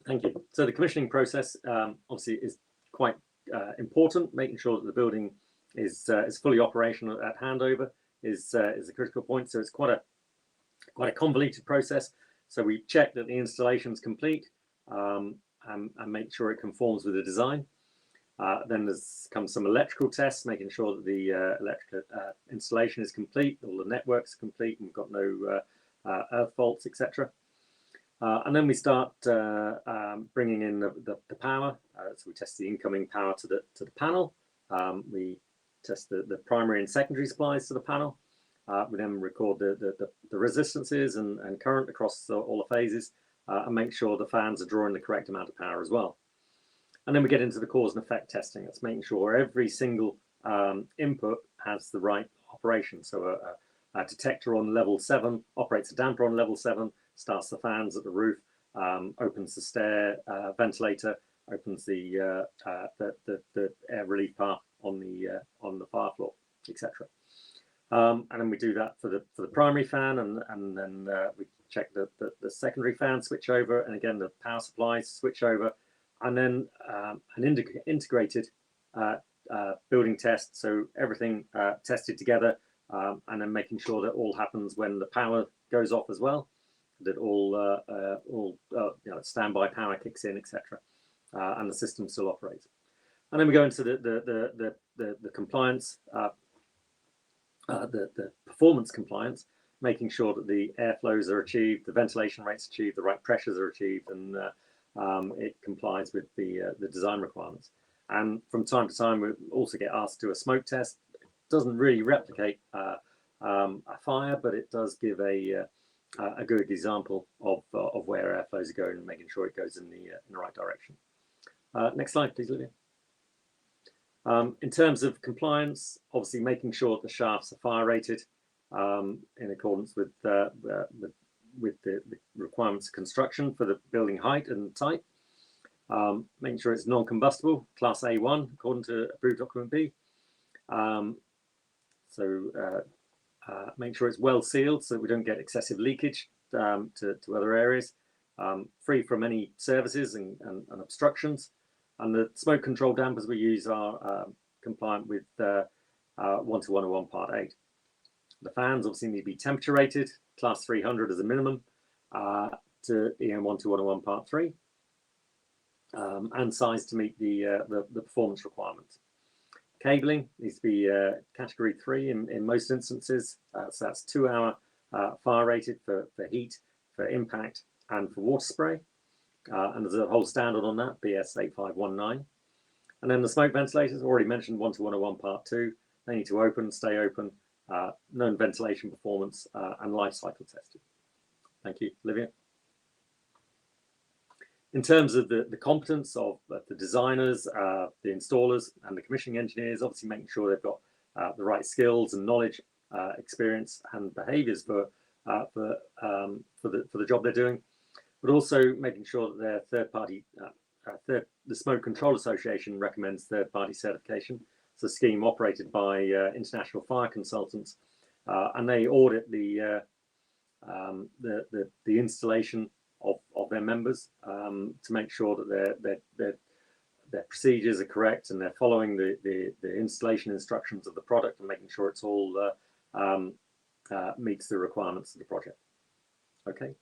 Thank you. So the commissioning process obviously is quite important. Making sure that the building is fully operational at handover is a critical point. So it's quite a convoluted process. So we check that the installation is complete and make sure it conforms with the design. Then comes some electrical tests, making sure that the electrical installation is complete, all the networks are complete, and we've got no earth faults, etc. And then we start bringing in the power. So we test the incoming power to the panel. We test the primary and secondary supplies to the panel. We then record the resistances and current across all the phases and make sure the fans are drawing the correct amount of power as well. And then we get into the cause and effect testing. That's making sure every single input has the right operation. So a detector on level 7 operates a damper on level 7, starts the fans at the roof, opens the stair ventilator, opens the air relief path on the fire floor, etc. And then we do that for the primary fan, and then we check the secondary fan switch over, and again the power supplies switch over, and then an integrated building test, so everything tested together, and then making sure that all happens when the power goes off as well, that all standby power kicks in, etc., and the system still operates. And then we go into the compliance, the performance compliance, making sure that the airflows are achieved, the ventilation rates achieved, the right pressures are achieved, and it complies with the design requirements. And from time to time, we also get asked to do a smoke test. It doesn't really replicate a fire, but it does give a good example of where airflows are going and making sure it goes in the right direction. Next slide, please, Olivia. In terms of compliance, obviously making sure that the shafts are fire rated in accordance with the requirements of construction for the building height and type. Making sure it's non-combustible, class A1, according to approved document B. Make sure it's well sealed so we don't get excessive leakage to other areas. Free from any services and obstructions. And the smoke control dampers we use are compliant with 12101 Part 8. The fans obviously need to be temperature rated, class 300 as a minimum, to EN 12101 Part 3. And size to meet the performance requirements. Cabling needs to be category 3 in most instances. So that's 2-hour fire rated for heat, for impact, and for water spray. And there's a whole standard on that, BS 8519. And then the smoke ventilators, already mentioned 12101 Part 2. They need to open, stay open, known ventilation performance, and life cycle tested. Thank you, Olivia. In terms of the competence of the designers, the installers, and the commissioning engineers, obviously making sure they've got the right skills and knowledge, experience, and behaviours for the job they're doing, but also making sure that they're third-party. The Smoke Control Association recommends third-party certification. It's a scheme operated by international fire consultants, and they audit the installation of their members to make sure that their procedures are correct and they're following the installation instructions of the product and making sure it's all meets the requirements of the project. Okay.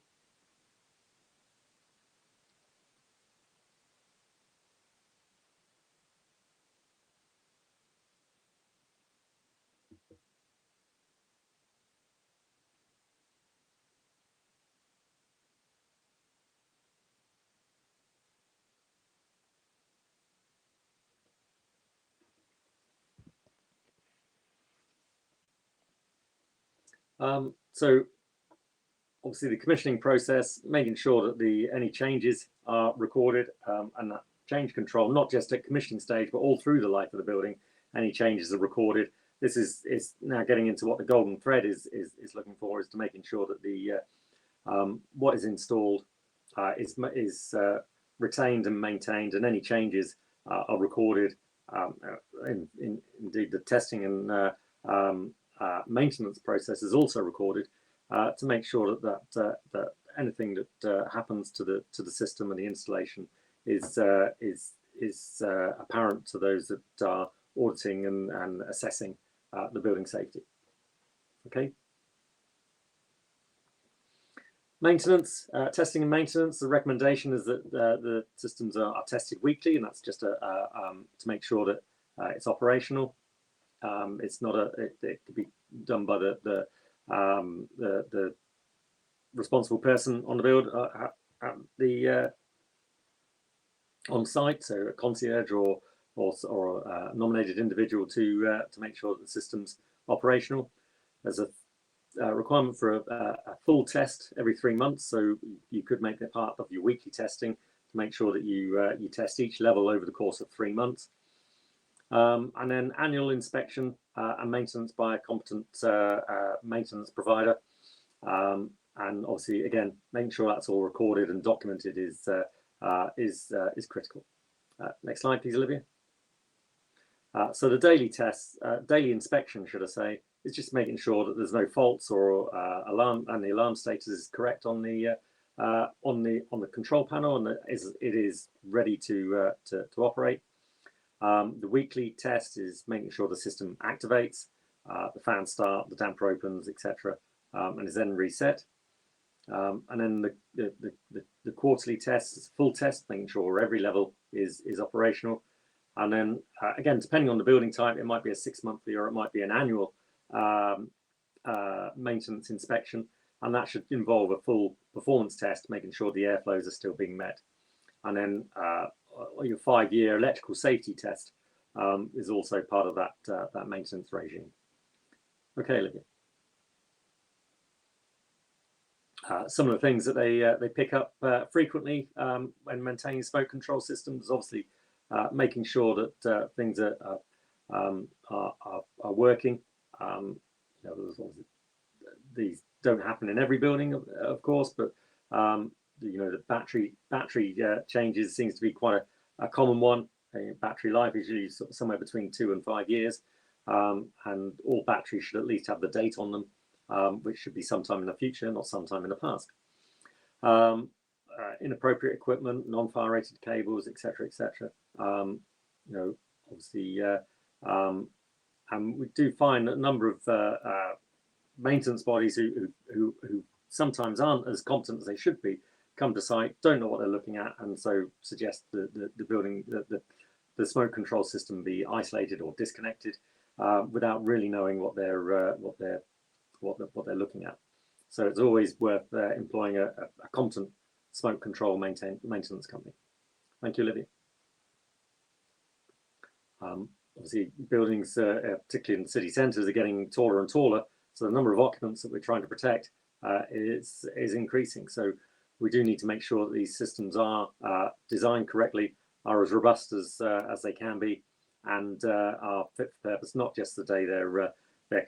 So obviously the commissioning process, making sure that any changes are recorded, and that change control, not just at commissioning stage, but all through the life of the building, any changes are recorded. This is now getting into what the golden thread is looking for, is to making sure that the what is installed is retained and maintained, and any changes are recorded. Indeed, the testing and maintenance process is also recorded to make sure that anything that happens to the system and the installation is apparent to those that are auditing and assessing the building safety. Okay. Maintenance, testing and maintenance. The recommendation is that the systems are tested weekly, and that's just to make sure that it's operational. It's not it could be done by the responsible person on the build on site, so a concierge or a nominated individual to make sure that the system's operational. There's a requirement for a full test every 3 months, so you could make that part of your weekly testing to make sure that you test each level over the course of 3 months. And then annual inspection and maintenance by a competent maintenance provider, and obviously again making sure that's all recorded and documented is critical. Next slide, please, Olivia. So the daily tests, daily inspection, should I say, is just making sure that there's no faults or alarm, and the alarm status is correct on the control panel, and it is ready to operate. The weekly test is making sure the system activates, the fans start, the damper opens, etc., and is then reset. And then the quarterly test is full test, making sure every level is operational. And then again, depending on the building type, it might be a 6-monthly or it might be an annual maintenance inspection, and that should involve a full performance test, making sure the airflows are still being met. And then your 5-year electrical safety test is also part of that maintenance regime. Okay, Olivia. Some of the things that they pick up frequently when maintaining smoke control systems, obviously making sure that things are working. These don't happen in every building, of course, but the battery changes seems to be quite a common one. Battery life is usually somewhere between 2 and 5 years, and all batteries should at least have the date on them, which should be sometime in the future, not sometime in the past. Inappropriate equipment, non-fire rated cables, etc., etc. Obviously, and we do find a number of maintenance bodies who sometimes aren't as competent as they should be, come to site, don't know what they're looking at, and so suggest the building, the smoke control system be isolated or disconnected without really knowing what they're looking at. So it's always worth employing a competent smoke control maintenance company. Thank you, Olivia. Obviously, buildings, particularly in the city centres, are getting taller and taller. So the number of occupants that we're trying to protect is increasing. So we do need to make sure that these systems are designed correctly, are as robust as they can be, and are fit for purpose, not just the day they're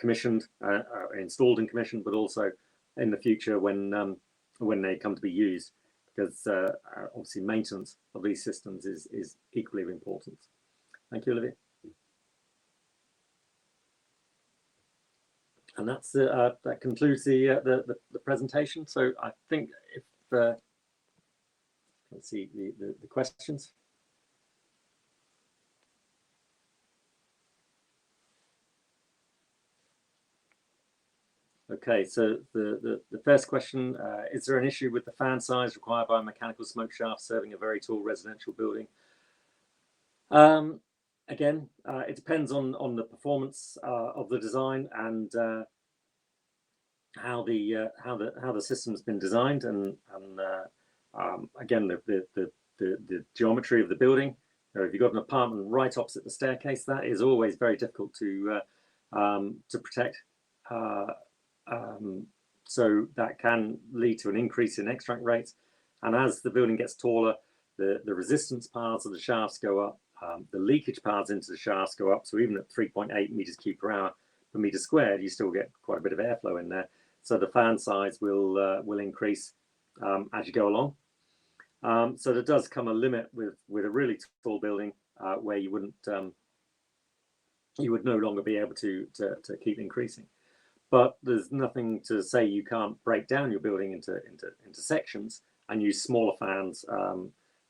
commissioned, installed and commissioned, but also in the future when they come to be used, because obviously maintenance of these systems is equally of importance. Thank you, Olivia. And that concludes the presentation. So I think if let's see the questions. Okay, so the first question, is there an issue with the fan size required by a mechanical smoke shaft serving a very tall residential building? Again, it depends on the performance of the design and how the system's been designed, and again the geometry of the building. If you've got an apartment right opposite the staircase, that is always very difficult to protect. So that can lead to an increase in extract rates, and as the building gets taller, the resistance paths of the shafts go up, the leakage paths into the shafts go up. So even at 3.8 meters cubed per hour per meter squared, you still get quite a bit of airflow in there. So the fan size will increase as you go along. So there does come a limit with a really tall building where you would no longer be able to keep increasing. But there's nothing to say you can't break down your building into sections and use smaller fans.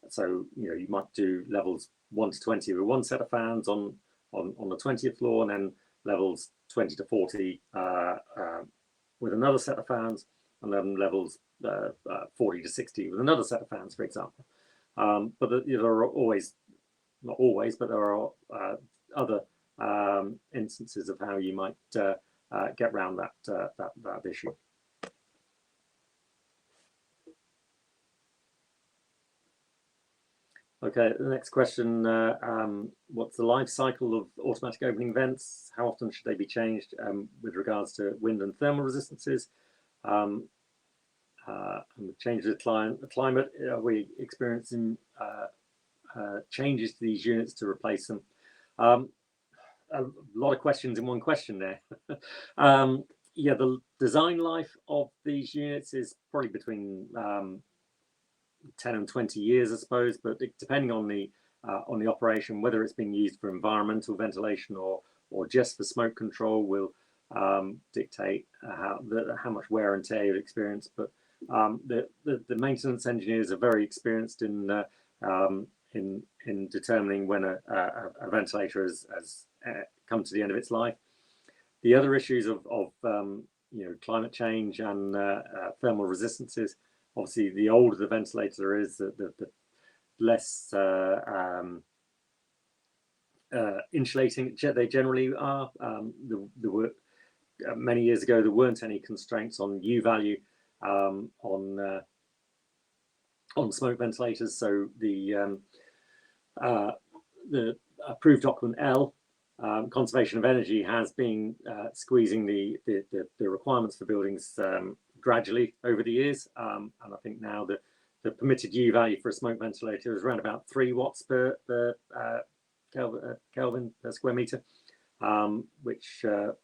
So you might do levels 1 to 20 with one set of fans on the 20th floor, and then levels 20 to 40 with another set of fans, and then levels 40 to 60 with another set of fans, for example. But there are always, not always, but there are other instances of how you might get around that issue. Okay, the next question, what's the life cycle of automatic opening vents? How often should they be changed with regards to wind and thermal resistances? And the change of the climate, are we experiencing changes to these units to replace them? A lot of questions in one question there. Yeah, the design life of these units is probably between 10 and 20 years, I suppose, but depending on the operation, whether it's being used for environmental ventilation or just for smoke control, will dictate how much wear and tear you experience. But the maintenance engineers are very experienced in in determining when a ventilator has come to the end of its life. The other issues of climate change and thermal resistances. Obviously, the older the ventilator is, the less insulating they generally are. There were many years ago there weren't any constraints on U value on smoke ventilators, so the approved document L, conservation of energy, has been squeezing the requirements for buildings gradually over the years, and I think now the permitted U value for a smoke ventilator is around about 3 watts per Kelvin per square meter, which up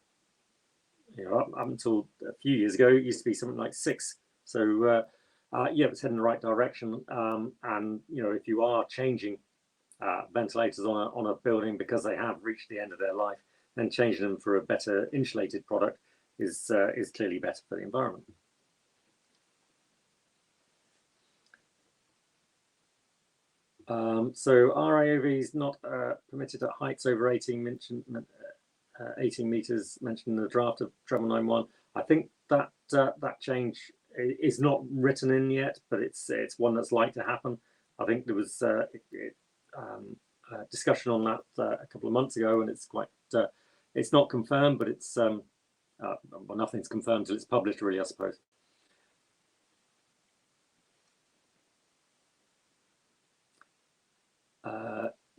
until a few years ago it used to be something like 6. So yeah, it's heading in the right direction. And if you are changing ventilators on a building because they have reached the end of their life, then changing them for a better insulated product is clearly better for the environment. So RIOV is not permitted at heights over 18 meters mentioned in the draft of 791. I think that that change is not written in yet, but it's one that's like to happen. I think there was discussion on that a couple of months ago, and it's quite it's not confirmed, but it's well, nothing's confirmed until it's published, really, I suppose.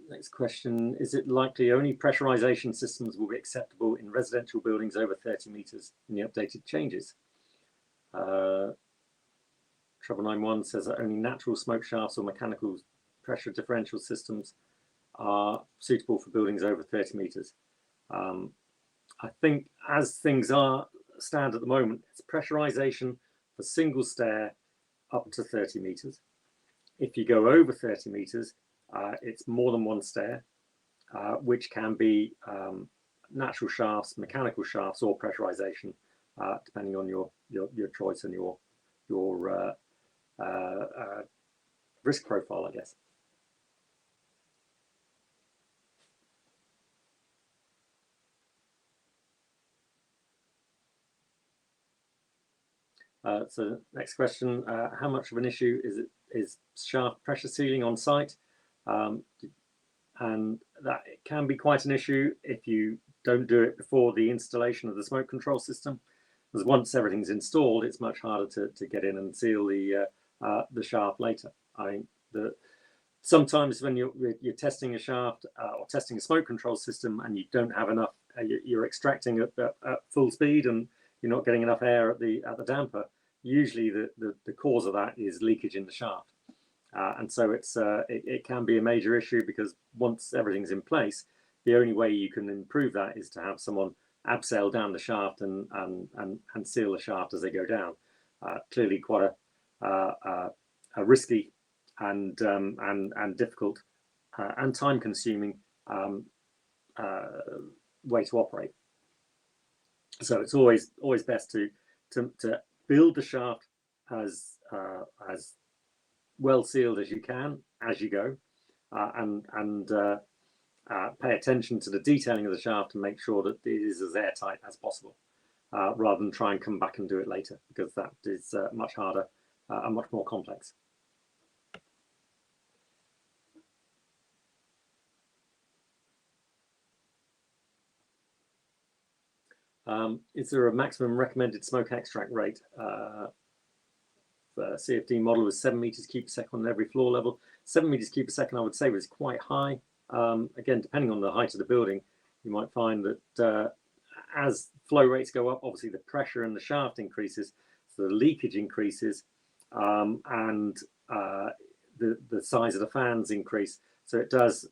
Next question, is it likely only pressurization systems will be acceptable in residential buildings over 30 meters in the updated changes? 791 says that only natural smoke shafts or mechanical pressure differential systems are suitable for buildings over 30 meters. I think as things stand at the moment, it's pressurization for single stair up to 30 meters. If you go over 30 meters, it's more than one stair, which can be natural shafts, mechanical shafts, or pressurization, depending on your choice and your risk profile, I guess. So next question, how much of an issue is shaft pressure sealing on site? And that it can be quite an issue if you don't do it before the installation of the smoke control system, because once everything's installed, it's much harder to get in and seal the shaft later. I think that sometimes when you're testing a shaft or testing a smoke control system and you don't have enough, you're extracting at full speed and you're not getting enough air at the damper. Usually the cause of that is leakage in the shaft. And so it can be a major issue, because once everything's in place, the only way you can improve that is to have someone abseil down the shaft and seal the shaft as they go down. Clearly quite a risky and difficult and time-consuming way to operate. So it's always best to build the shaft as well sealed as you can as you go, and pay attention to the detailing of the shaft and make sure that it is as airtight as possible, rather than try and come back and do it later, because that is much harder and much more complex. Is there a maximum recommended smoke extract rate? The CFD model was 7 meters cubed per second on every floor level. 7 meters cubed per second, I would say, was quite high. Again, depending on the height of the building, you might find that as flow rates go up, obviously the pressure in the shaft increases, so the leakage increases, and the size of the fans increase. So it does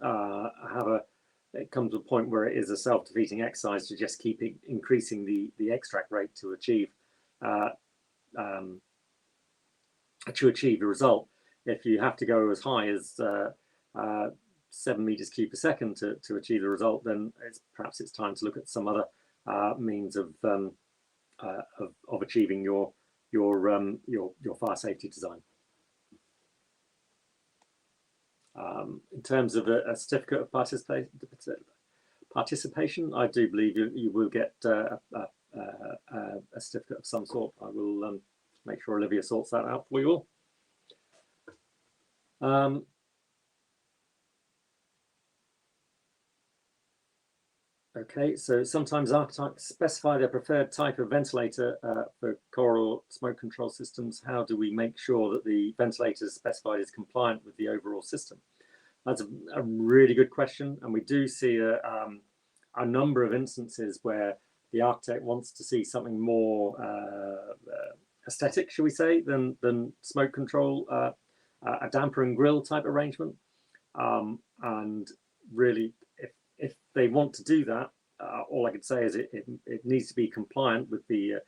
it comes to a point where it is a self-defeating exercise to just keep increasing the extract rate to achieve the result. If you have to go as high as 7 meters cubed per second to achieve the result, then perhaps it's time to look at some other means of achieving your fire safety design. In terms of a certificate of participation, I do believe you will get a certificate of some sort. I will make sure Olivia sorts that out for you all. Okay, so sometimes architects specify their preferred type of ventilator for corridor smoke control systems. How do we make sure that the ventilator specified is compliant with the overall system? That's a really good question, and we do see a number of instances where the architect wants to see something more aesthetic, shall we say, than smoke control, a damper and grill type arrangement, and really, if they want to do that, all I could say is it needs to be compliant with the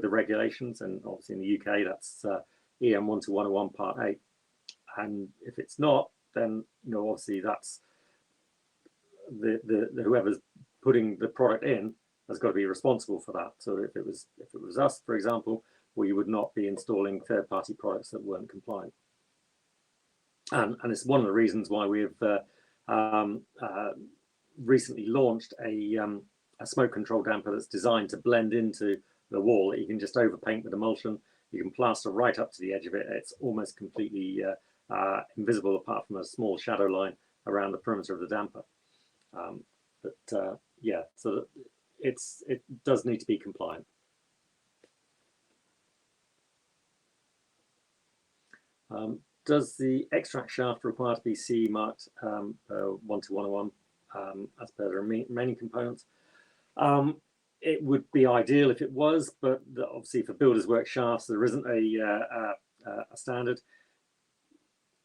regulations, and obviously in the UK that's EM 12101 Part 8. And if it's not, then obviously that's the whoever's putting the product in has got to be responsible for that. So if it was us, for example, we would not be installing third-party products that weren't compliant. And it's one of the reasons why we've recently launched a smoke control damper that's designed to blend into the wall. You can just overpaint with emulsion. You can plaster right up to the edge of it. It's almost completely invisible apart from a small shadow line around the perimeter of the damper. Yeah, so it does need to be compliant. Does the extract shaft require to be CE marked 12101 as per the remaining components? It would be ideal if it was, but obviously for builders work shafts there isn't a standard,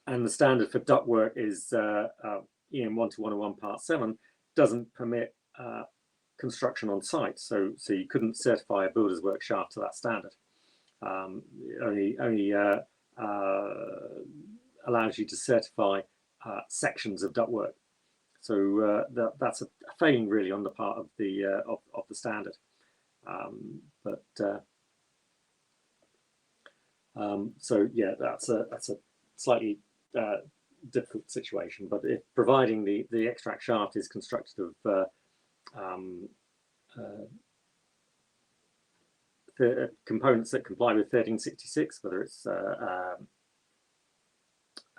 and the standard for ductwork is EM 12101 Part 7 doesn't permit construction on site, so you couldn't certify a builder's work shaft to that standard. Only allows you to certify sections of ductwork. So that's a failing really on the part of the standard. So yeah, that's a slightly difficult situation. But if providing the extract shaft is constructed of the components that comply with 1366, whether it's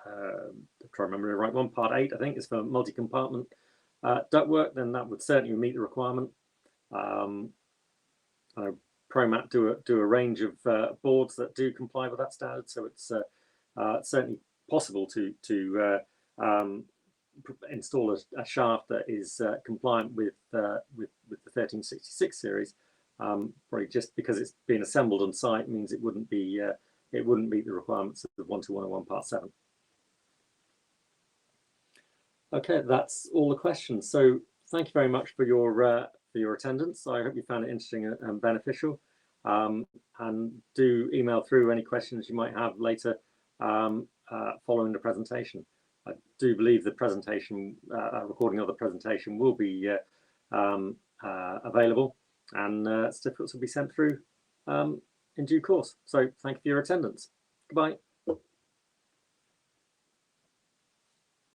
I'm trying to remember the right one, Part 8 I think is for multi-compartment ductwork, then that would certainly meet the requirement. ProMat do a range of boards that do comply with that standard, so it's certainly possible to install a shaft that is compliant with the 1366 series. Probably just because it's been assembled on site means it wouldn't meet the requirements of 12101 Part 7. Okay, that's all the questions. So thank you very much for your attendance. I hope you found it interesting and beneficial. And do email through any questions you might have later following the presentation. I do believe the presentation, recording of the presentation will be available, and certificates will be sent through in due course. So thank you for your attendance. Goodbye.